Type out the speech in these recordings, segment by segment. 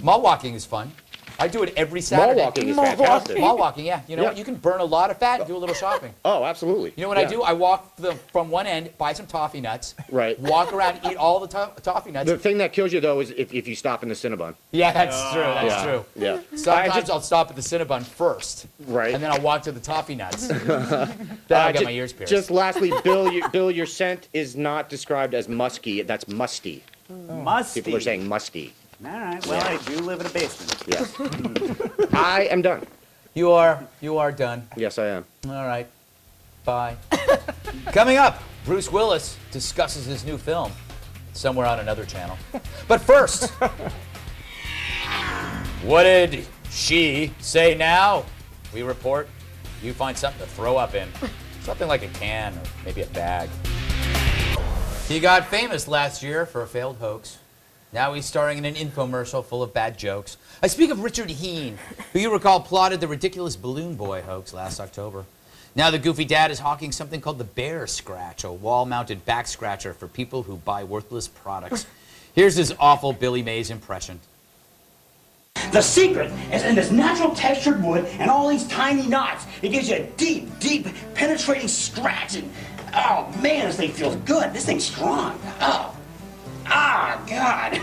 Mall walking is fun. I do it every Saturday. Mall walking is fantastic. Mall walking, yeah. You know what? You can burn a lot of fat and do a little shopping. Oh, absolutely. You know what I do? I walk from one end, buy some toffee nuts. Right. Walk around, eat all the toffee nuts. The thing that kills you, though, is if you stop in the Cinnabon. Yeah, that's true. That's true. Yeah. Sometimes I'll stop at the Cinnabon first. Right. And then I'll walk to the toffee nuts. Then I'll get my ears pierced. Just lastly, Bill, your scent is not described as musky. That's musty. Musty. People are saying musty. All right. Well, I do live in a basement. Yes. I am done. You are done. Yes, I am. All right. Bye. Coming up, Bruce Willis discusses his new film somewhere on another channel. But first, what did she say now? We report you find something to throw up in. Something like a can or maybe a bag. He got famous last year for a failed hoax. Now he's starring in an infomercial full of bad jokes. I speak of Richard Heen, who you recall plotted the ridiculous Balloon Boy hoax last October. Now the goofy dad is hawking something called the Bear Scratch, a wall-mounted back scratcher for people who buy worthless products. Here's his awful Billy Mays impression. The secret is in this natural textured wood and all these tiny knots. It gives you a deep, deep, penetrating scratch. And, oh, man, this thing feels good. This thing's strong. Oh. Ah, God.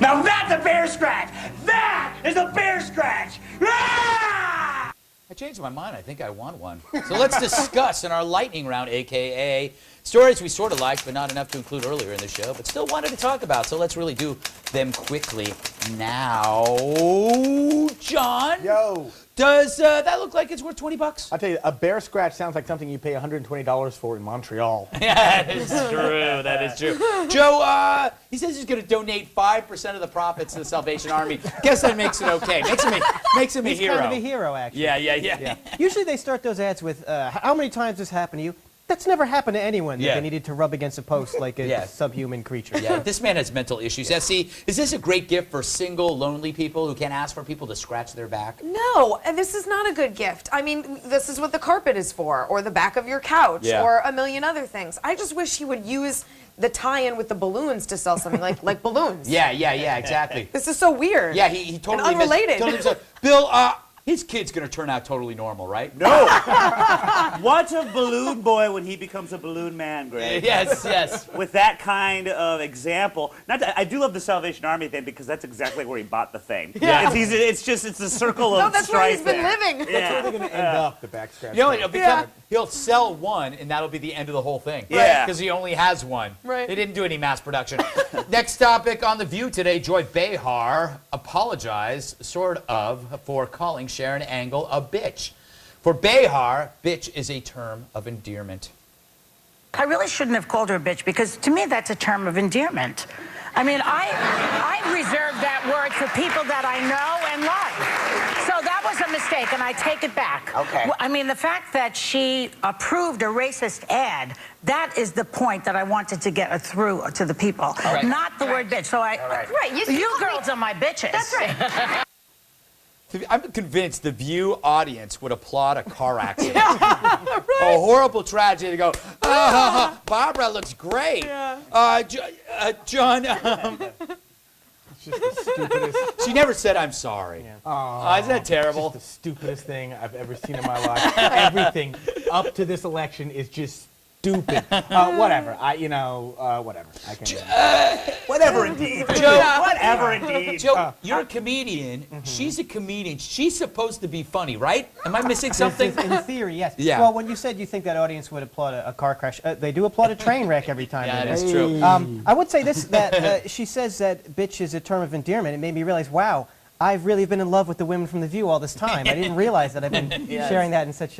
Now that's a bear scratch. That is a bear scratch. Ah! I changed my mind. I think I want one. So let's discuss in our lightning round, a.k.a. stories we sort of liked, but not enough to include earlier in the show, but still wanted to talk about. So let's really do them quickly now. John? Yo. Does that look like it's worth 20 bucks? I'll tell you, a bear scratch sounds like something you pay $120 for in Montreal. Yeah, that is true. That is true. Joe, he says he's going to donate 5% of the profits to the Salvation Army. Guess that makes it okay. Makes him a He's hero. kind of a hero, actually. Yeah. Usually they start those ads with, how many times this happened to you? That's never happened to anyone that Yeah. they needed to rub against a post like a subhuman creature. Yeah, this man has mental issues. See, is this a great gift for single, lonely people who can't ask for people to scratch their back? No, and this is not a good gift. I mean, this is what the carpet is for, or the back of your couch, or a million other things. I just wish he would use the tie-in with the balloons to sell something like balloons. Yeah, exactly. This is so weird. Yeah, he totally and unrelated. Bill, his kid's gonna turn out totally normal, right? No. Watch a balloon boy when he becomes a balloon man, Greg. Yes. With that kind of example. I do love the Salvation Army thing because that's exactly where he bought the thing. Yeah. It's a circle of No, that's where strife he's been there. living. Yeah. That's where they're going to end up, the back scratch. You know, he'll sell one, and that'll be the end of the whole thing. Yeah. Because he only has one. Right. They didn't do any mass production. Next topic on The View today, Joy Behar apologized, sort of, for calling Sharon Angle a bitch. For Behar, bitch is a term of endearment. I really shouldn't have called her a bitch because to me that's a term of endearment. I mean, I reserve that word for people that I know and love. So that was a mistake, and I take it back. Okay. I mean, the fact that she approved a racist ad, that is the point that I wanted to get through to the people, not the word bitch. So you girls are my bitches. That's right. I'm convinced the View audience would applaud a car accident. A horrible tragedy to go, Barbara looks great. John, It's just the stupidest. she never said, I'm sorry. Yeah. Isn't that terrible? It's just the stupidest thing I've ever seen in my life. Everything up to this election is just stupid. Whatever. Whatever. I can't. Whatever indeed. Joe, Whatever indeed. Joe, you're a comedian. She's a comedian. She's supposed to be funny, right? Am I missing something? In theory, yes. Yeah. Well, when you said you think that audience would applaud a car crash, they do applaud a train wreck every time. Yeah, they do. that's true. I would say this, that she says that bitch is a term of endearment. It made me realize, wow, I've really been in love with the women from The View all this time. I didn't realize that I've been sharing that in such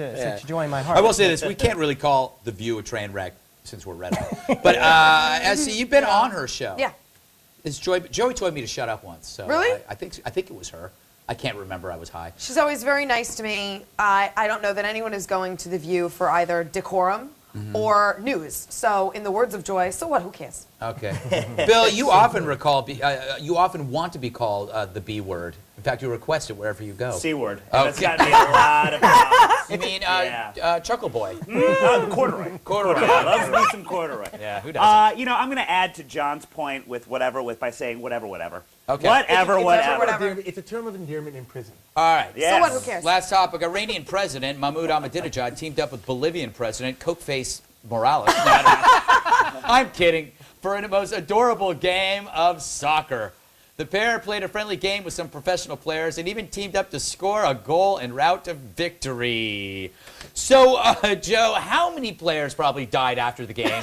joy in my heart. I will say this. We can't really call The View a train wreck since we're red. But, Essie, you've been on her show. Yeah. Joey told me to shut up once. So Really? I think it was her. I can't remember. I was high. She's always very nice to me. I don't know that anyone is going to The View for either decorum or news. So, in the words of Joy, so what? Who cares? Okay. Bill, you often you often want to be called the B word In fact, you request it wherever you go. C-word. Oh, That's got me a lot of problems. You mean Chuckle Boy? Corduroy. Corduroy. Loves me some corduroy. Yeah, who doesn't? You know, I'm going to add to John's point with by saying whatever. Okay. Whatever. It's a term of endearment in prison. All right. Yes. So what, who cares? Last topic. Iranian President Mahmoud Ahmadinejad teamed up with Bolivian President Cokeface Morales. I'm kidding. For the most adorable game of soccer. The pair played a friendly game with some professional players and even teamed up to score a goal en route to victory. So, Joe, how many players probably died after the game?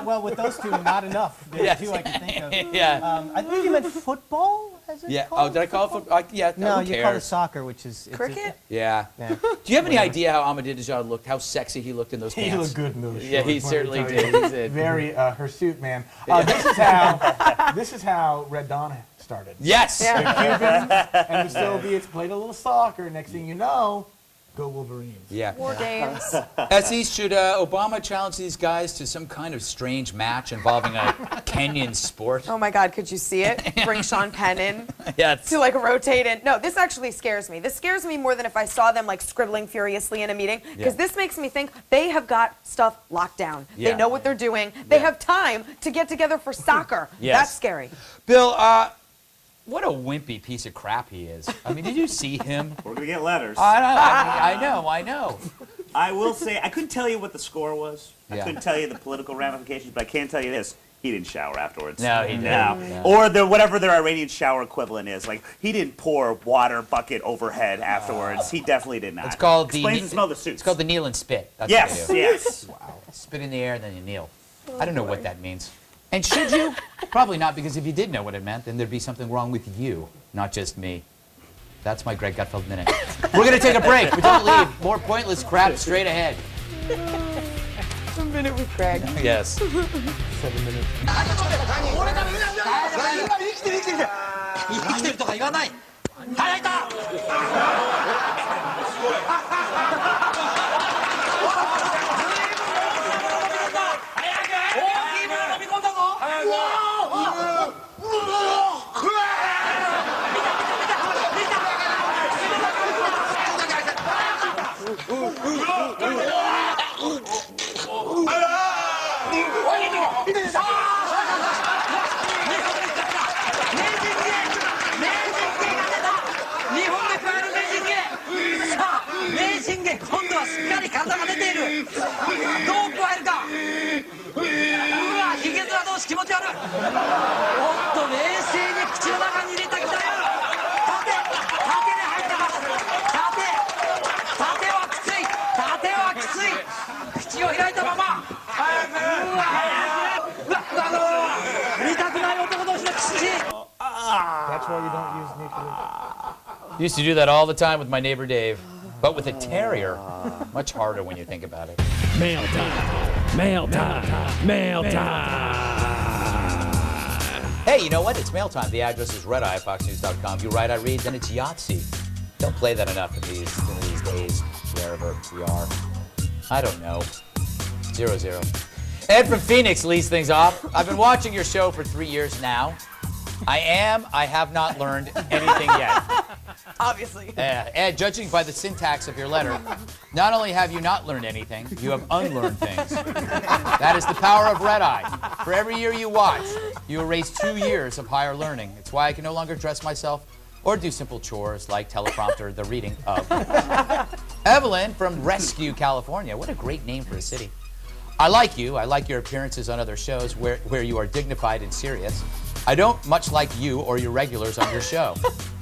Well, with those two, not enough. There's two I can think of. Yeah. I think you meant football, as it's Yeah. called? Oh, did I call it football? Yeah. No, who you cares? call it soccer, which is... Cricket? Yeah. Yeah. Do you have any idea how Ahmadinejad looked? How sexy he looked in those pants? He looked good in those shorts. Yeah, he let me certainly tell did. you. He did. Very hirsute man. This is how Red Dawn started. Yes. The Cubans and the Soviets played a little soccer. Next thing you know, go Wolverines. Yeah. War games. SE, should Obama challenge these guys to some kind of strange match involving a Kenyan sport? Oh my God, could you see it? Bring Sean Penn in Yeah. to like rotate in. No, this actually scares me. This scares me more than if I saw them like scribbling furiously in a meeting, because this makes me think they have got stuff locked down. Yeah. They know what they're doing. They have time to get together for soccer. Yes. That's scary. Bill, what a wimpy piece of crap he is. I mean, did you see him? We're going to get letters. I know. I will say, I couldn't tell you what the score was. I Yeah. couldn't tell you the political ramifications, but I can tell you this. He didn't shower afterwards. No, he didn't. No. Or whatever their Iranian shower equivalent is. Like, he didn't pour water bucket overhead afterwards. He definitely did not. It's called Explains the smell of the suits. It's called the kneel and spit. That's Yes, what they do. yes. Wow. Spit in the air and then you kneel. I don't know what that means. And should you? Probably not, because if you did know what it meant, then there'd be something wrong with you, not just me. That's my Greg Gutfeld Minute. We're going to take a break, but don't leave. More pointless crap straight ahead. A minute with Greg. Yes. 7 minutes. 生きてるとか言わない。早いか。大きいもの飲み込んだぞ。今度はしっかり体が出ている。どう加えるか。うわ、ヒゲ面同士気持ち悪い。おっと冷静に口の中に入れたきたよ。縦で入った。縦はきつい。縦はきつい。口を開いたまま。見たくない男同士の口。 That's why you don't use nuclear. Used to do that all the time with my neighbor Dave. But with a terrier, much harder when you think about it. Mail time. Mail time. Mail time. Hey, you know what? It's mail time. The address is redeye@foxnews.com. You write, I read, then it's Yahtzee. Don't play that enough in these days, wherever we are. I don't know. 0-0. Ed from Phoenix leads things off. I've been watching your show for 3 years now. I have not learned anything yet. Obviously. Ed, judging by the syntax of your letter, not only have you not learned anything, you have unlearned things. That is the power of Red Eye. For every year you watch, you erase 2 years of higher learning. It's why I can no longer dress myself or do simple chores like teleprompter, the reading of. Evelyn from Rescue, California. What a great name for a city. I like you. I like your appearances on other shows where you are dignified and serious. I don't much like you or your regulars on your show.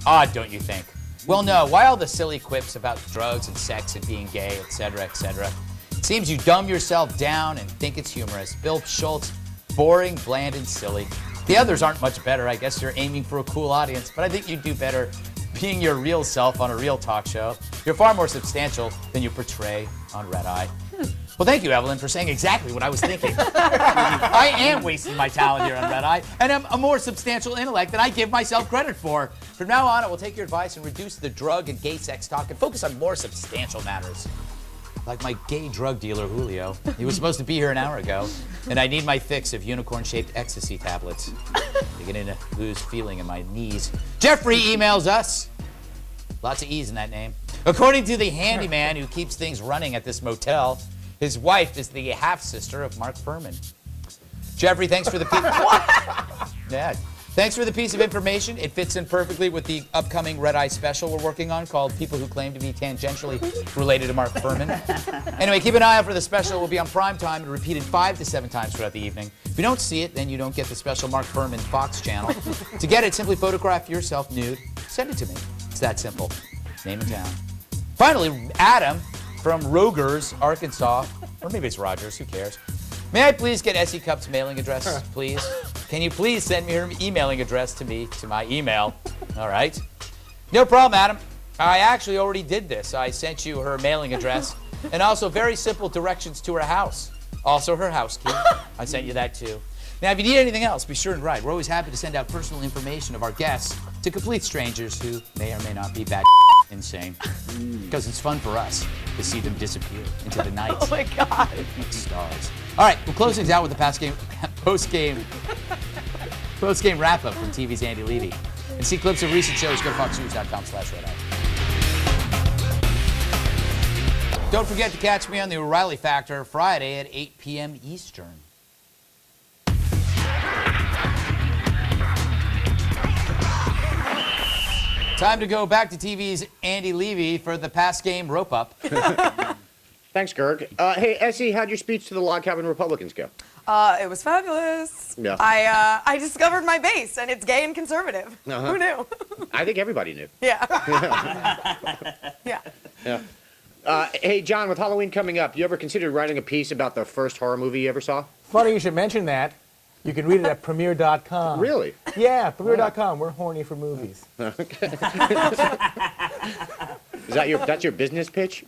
Odd, don't you think? Well, no. Why all the silly quips about drugs and sex and being gay, etc., etc.? It seems you dumb yourself down and think it's humorous. Bill Schultz, boring, bland, and silly. The others aren't much better. I guess you're aiming for a cool audience, but I think you'd do better being your real self on a real talk show. You're far more substantial than you portray on Red Eye. Well, thank you, Evelyn, for saying exactly what I was thinking. I am wasting my talent here on Red Eye, and I'm a more substantial intellect than I give myself credit for. From now on, I will take your advice and reduce the drug and gay sex talk and focus on more substantial matters. Like my gay drug dealer, Julio. He was supposed to be here an hour ago. And I need my fix of unicorn-shaped ecstasy tablets. Beginning to lose feeling in my knees. Jeffrey emails us. Lots of E's in that name. According to the handyman who keeps things running at this motel, his wife is the half-sister of Mark Furman. Jeffrey, thanks for the piece. Yeah. Thanks for the piece of information. It fits in perfectly with the upcoming Red Eye special we're working on called People Who Claim to Be Tangentially Related to Mark Furman. Anyway, keep an eye out for the special. It will be on prime time and repeated 5 to 7 times throughout the evening. If you don't see it, then you don't get the special Mark Furman Fox channel. To get it, simply photograph yourself nude. Send it to me. It's that simple. Name and town. Finally, Adam from Rogers, Arkansas. Or maybe it's Rogers, who cares? May I please get Essie Cup's mailing address, please? Can you please send me her emailing address to me, to my email? All right. No problem, Adam. I actually already did this. I sent you her mailing address and also very simple directions to her house. Also her house key. I sent you that too. Now, if you need anything else, be sure and write. We're always happy to send out personal information of our guests to complete strangers who may or may not be bat insane. Because it's fun for us to see them disappear into the night. Oh my God. Stars. All right, we'll close things out with the post-game wrap-up from TV's Andy Levy. And see clips of recent shows, go to foxnews.com/redeye. Don't forget to catch me on the O'Reilly Factor Friday at 8 p.m. Eastern. Time to go back to TV's Andy Levy for the past game rope-up. Thanks, Gerg. Hey, Essie, how'd your speech to the Log Cabin Republicans go? It was fabulous. Yeah. I discovered my base, and it's gay and conservative. Who knew? I think everybody knew. Yeah. Yeah. Yeah. Hey, John, with Halloween coming up, you ever considered writing a piece about the first horror movie you ever saw? Funny you should mention that. You can read it at premiere.com. Really? Yeah, premiere.com. We're horny for movies. That's your business pitch?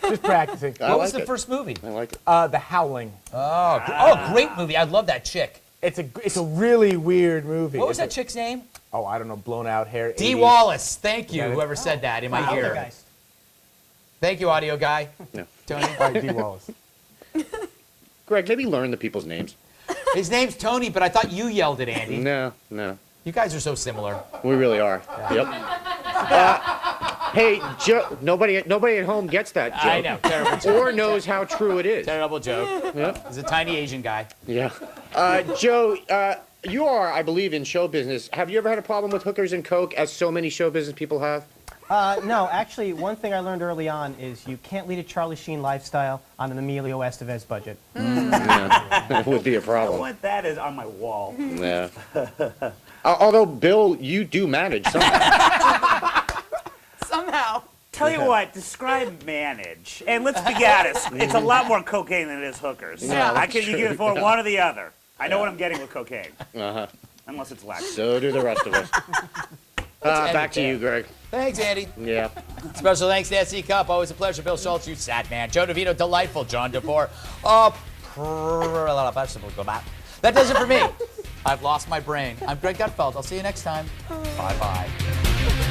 Just practicing. What was the first movie? I like it. The Howling. Oh, great movie. I love that chick. It's a really weird movie. What was that chick's name? Oh, I don't know. Blown out hair. Dee 80s. Wallace. Thank you, whoever said that in my ear. Guys. Thank you, audio guy. No. Tony. All right, Dee Wallace. Greg, maybe learn the people's names. His name's Tony, but I thought you yelled it, Andy. No. You guys are so similar. We really are. Yep. Hey, Joe, nobody at home gets that joke. I know. Terrible joke. Or knows how true it is. Terrible joke. Yep. He's a tiny Asian guy. Yeah. Joe, you are, I believe, in show business. Have you ever had a problem with hookers and coke, as so many show business people have? No, actually, one thing I learned early on is you can't lead a Charlie Sheen lifestyle on an Emilio Estevez budget. Yeah, that would be a problem. What that is on my wall. Yeah. Although, Bill, you do manage somehow. Somehow. Tell you what, describe manage. And let's be honest, it's a lot more cocaine than it is hookers. Yeah, I can you can afford one or the other. I know Yeah. what I'm getting with cocaine. Uh-huh. Unless it's lax. So do the rest of us. Back to you, Greg. Thanks, Andy. Yeah. Special thanks to SE Cup. Always a pleasure. Bill Schultz, you sad man. Joe DeVito, delightful. John DeVore, that does it for me. I've lost my brain. I'm Greg Gutfeld. I'll see you next time. Bye-bye.